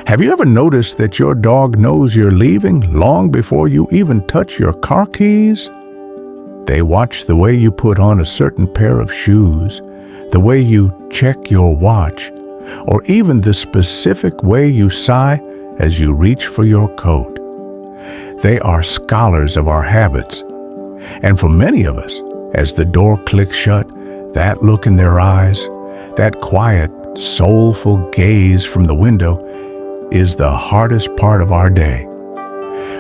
Have you ever noticed that your dog knows you're leaving long before you even touch your car keys? They watch the way you put on a certain pair of shoes, the way you check your watch, or even the specific way you sigh as you reach for your coat. They are scholars of our habits. And for many of us, as the door clicks shut, that look in their eyes, that quiet, soulful gaze from the window is the hardest part of our day.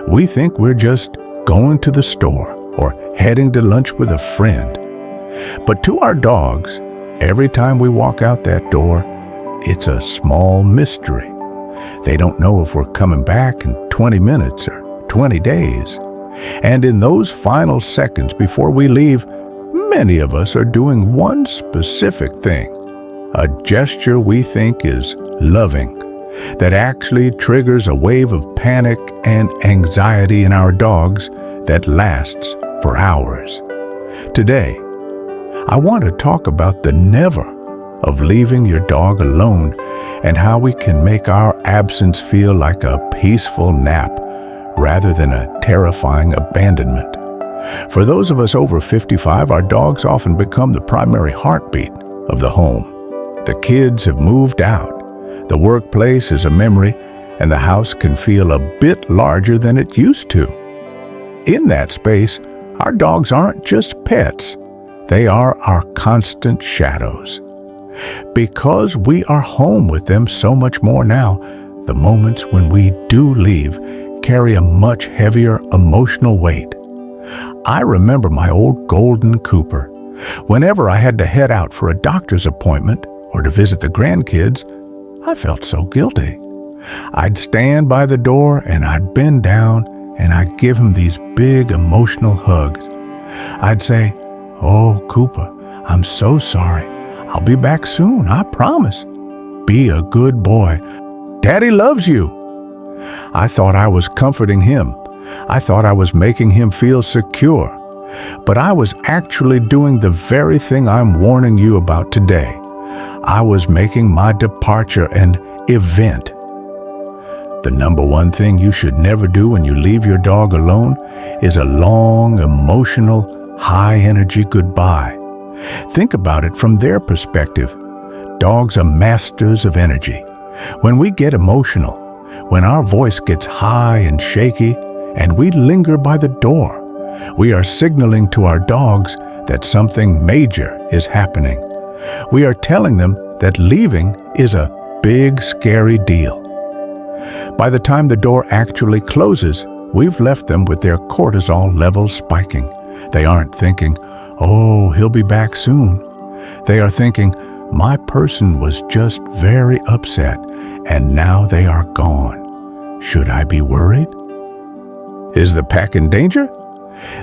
We think we're just going to the store or heading to lunch with a friend. But to our dogs, every time we walk out that door, it's a small mystery. They don't know if we're coming back in 20 minutes or 20 days. And in those final seconds before we leave, many of us are doing one specific thing, a gesture we think is loving, that actually triggers a wave of panic and anxiety in our dogs that lasts for hours. Today, I want to talk about the never of leaving your dog alone and how we can make our absence feel like a peaceful nap rather than a terrifying abandonment. For those of us over 55, our dogs often become the primary heartbeat of the home. The kids have moved out. The workplace is a memory, and the house can feel a bit larger than it used to. In that space, our dogs aren't just pets. They are our constant shadows. Because we are home with them so much more now, the moments when we do leave carry a much heavier emotional weight. I remember my old golden Cooper. Whenever I had to head out for a doctor's appointment or to visit the grandkids, I felt so guilty. I'd stand by the door and I'd bend down and I'd give him these big emotional hugs. I'd say, "Oh, Cooper, I'm so sorry. I'll be back soon, I promise. Be a good boy. Daddy loves you." I thought I was comforting him. I thought I was making him feel secure. But I was actually doing the very thing I'm warning you about today. I was making my departure an event. The number one thing you should never do when you leave your dog alone is a long, emotional, high-energy goodbye. Think about it from their perspective. Dogs are masters of energy. When we get emotional, when our voice gets high and shaky, and we linger by the door, we are signaling to our dogs that something major is happening. We are telling them that leaving is a big, scary deal. By the time the door actually closes, we've left them with their cortisol levels spiking. They aren't thinking, "Oh, he'll be back soon." They are thinking, "My person was just very upset, and now they are gone. Should I be worried? Is the pack in danger?"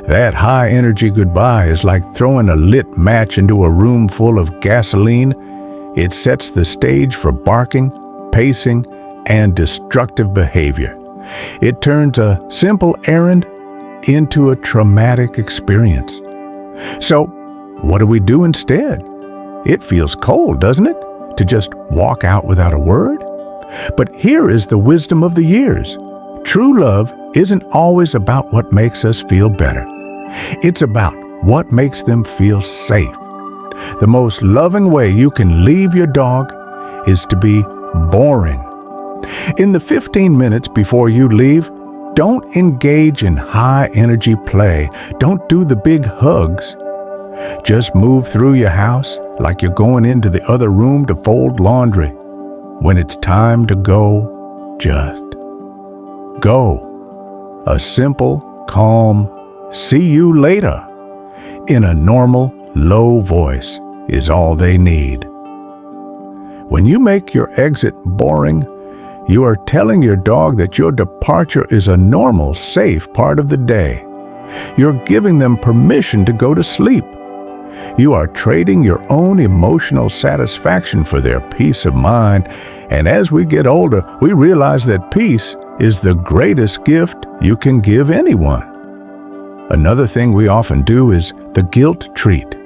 That high-energy goodbye is like throwing a lit match into a room full of gasoline. It sets the stage for barking, pacing, and destructive behavior. It turns a simple errand into a traumatic experience. So, what do we do instead? It feels cold, doesn't it, to just walk out without a word? But here is the wisdom of the years. True love isn't always about what makes us feel better. It's about what makes them feel safe. The most loving way you can leave your dog is to be boring. In the 15 minutes before you leave, don't engage in high-energy play. Don't do the big hugs. Just move through your house like you're going into the other room to fold laundry. When it's time to go, just go. A simple, calm, "See you later" in a normal, low voice is all they need. When you make your exit boring, you are telling your dog that your departure is a normal, safe part of the day. You're giving them permission to go to sleep. You are trading your own emotional satisfaction for their peace of mind. And as we get older, we realize that peace is the greatest gift you can give anyone. Another thing we often do is the guilt treat.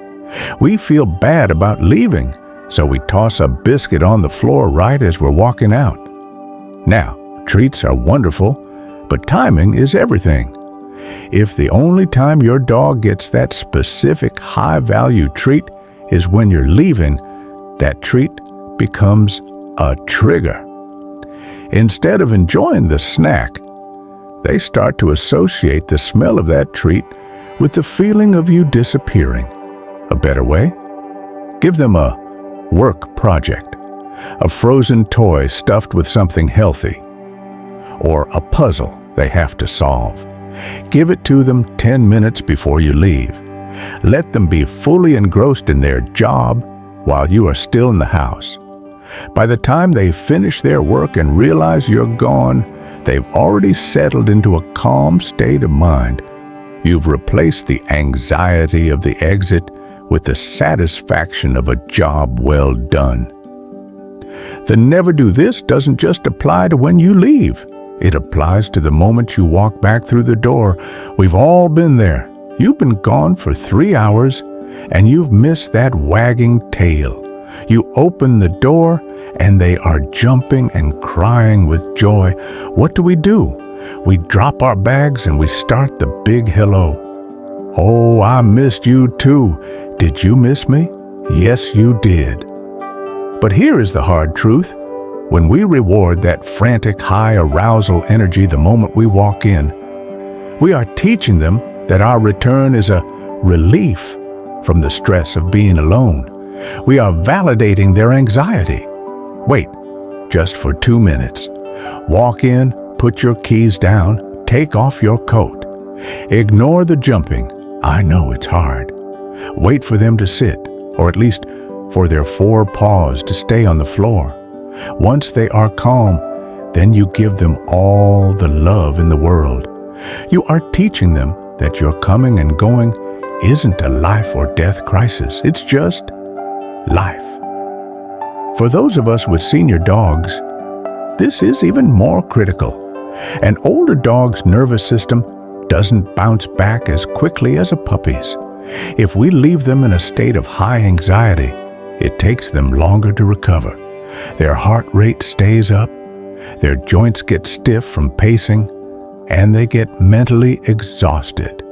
We feel bad about leaving, so we toss a biscuit on the floor right as we're walking out. Now, treats are wonderful, but timing is everything. If the only time your dog gets that specific high-value treat is when you're leaving, that treat becomes a trigger. Instead of enjoying the snack, they start to associate the smell of that treat with the feeling of you disappearing. A better way? Give them a work project, a frozen toy stuffed with something healthy, or a puzzle they have to solve. Give it to them 10 minutes before you leave. Let them be fully engrossed in their job while you are still in the house. By the time they finish their work and realize you're gone, they've already settled into a calm state of mind. You've replaced the anxiety of the exit with the satisfaction of a job well done. The never do this doesn't just apply to when you leave. It applies to the moment you walk back through the door. We've all been there. You've been gone for 3 hours and you've missed that wagging tail. You open the door and they are jumping and crying with joy. What do? We drop our bags and we start the big hello. Oh, I missed you too. Did you miss me? Yes, you did. But here is the hard truth. When we reward that frantic high arousal energy the moment we walk in, we are teaching them that our return is a relief from the stress of being alone. We are validating their anxiety. Wait just for 2 minutes. Walk in, put your keys down, take off your coat. Ignore the jumping. I know it's hard. Wait for them to sit, or at least for their 4 paws to stay on the floor. Once they are calm, then you give them all the love in the world. You are teaching them that your coming and going isn't a life or death crisis. It's just life. For those of us with senior dogs, this is even more critical. An older dog's nervous system doesn't bounce back as quickly as a puppy's. If we leave them in a state of high anxiety, it takes them longer to recover. Their heart rate stays up, their joints get stiff from pacing, and they get mentally exhausted.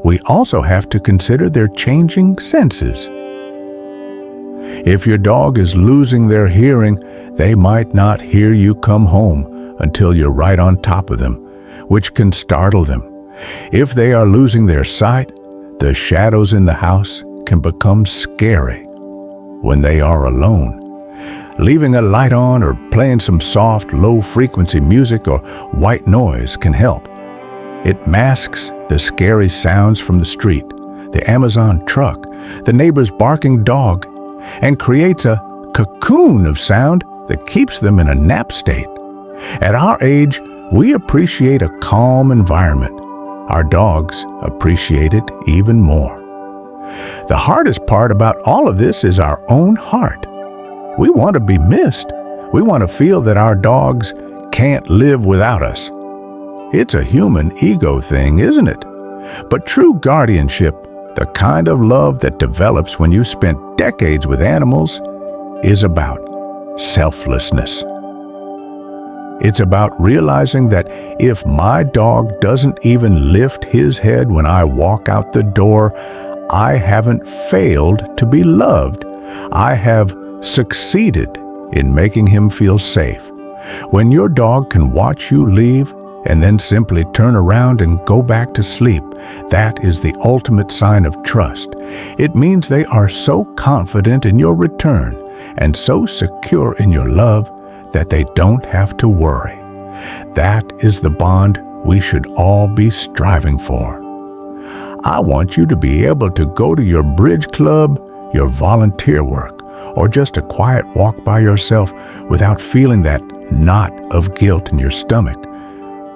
We also have to consider their changing senses. If your dog is losing their hearing, they might not hear you come home until you're right on top of them, which can startle them. If they are losing their sight, the shadows in the house can become scary when they are alone. Leaving a light on or playing some soft, low-frequency music or white noise can help. It masks the scary sounds from the street, the Amazon truck, the neighbor's barking dog, and creates a cocoon of sound that keeps them in a nap state. At our age, we appreciate a calm environment. Our dogs appreciate it even more. The hardest part about all of this is our own heart. We want to be missed. We want to feel that our dogs can't live without us. It's a human ego thing, isn't it? But true guardianship, the kind of love that develops when you spent decades with animals, is about selflessness. It's about realizing that if my dog doesn't even lift his head when I walk out the door, I haven't failed to be loved. I have succeeded in making him feel safe. When your dog can watch you leave and then simply turn around and go back to sleep, that is the ultimate sign of trust. It means they are so confident in your return and so secure in your love that they don't have to worry. That is the bond we should all be striving for. I want you to be able to go to your bridge club, your volunteer work, or just a quiet walk by yourself without feeling that knot of guilt in your stomach.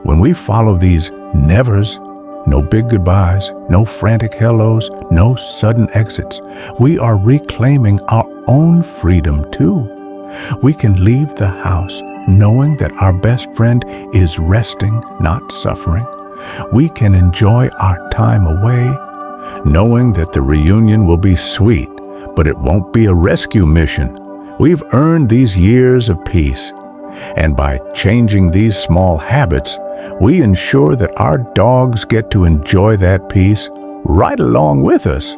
When we follow these nevers, no big goodbyes, no frantic hellos, no sudden exits, we are reclaiming our own freedom too. We can leave the house knowing that our best friend is resting, not suffering. We can enjoy our time away, knowing that the reunion will be sweet, but it won't be a rescue mission. We've earned these years of peace. And by changing these small habits, we ensure that our dogs get to enjoy that peace right along with us.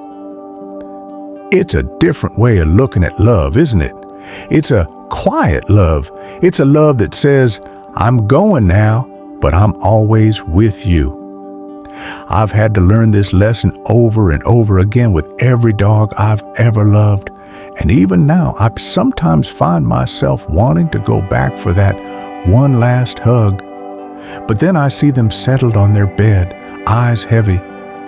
It's a different way of looking at love, isn't it? It's a quiet love. It's a love that says, I'm going now, but I'm always with you. I've had to learn this lesson over and over again with every dog I've ever loved. And even now, I sometimes find myself wanting to go back for that one last hug. But then I see them settled on their bed, eyes heavy,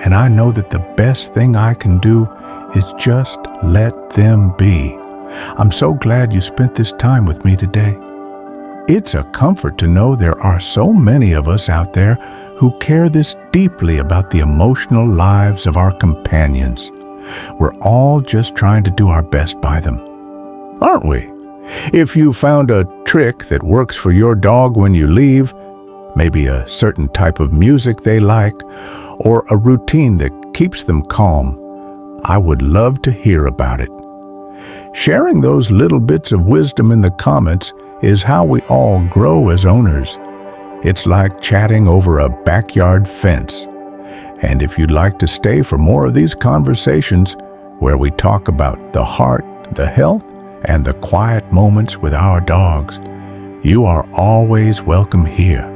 and I know that the best thing I can do is just let them be. I'm so glad you spent this time with me today. It's a comfort to know there are so many of us out there who care this deeply about the emotional lives of our companions. We're all just trying to do our best by them, aren't we? If you found a trick that works for your dog when you leave, maybe a certain type of music they like, or a routine that keeps them calm, I would love to hear about it. Sharing those little bits of wisdom in the comments is how we all grow as owners. It's like chatting over a backyard fence. And if you'd like to stay for more of these conversations where we talk about the heart, the health, and the quiet moments with our dogs, you are always welcome here.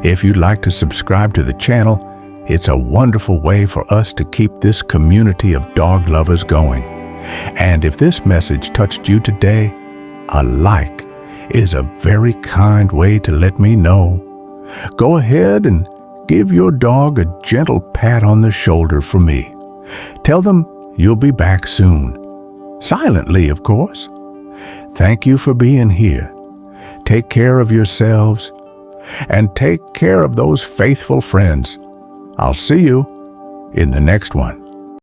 If you'd like to subscribe to the channel, it's a wonderful way for us to keep this community of dog lovers going. And if this message touched you today, a like is a very kind way to let me know. Go ahead and give your dog a gentle pat on the shoulder for me. Tell them you'll be back soon. Silently, of course. Thank you for being here. Take care of yourselves and take care of those faithful friends. I'll see you in the next one.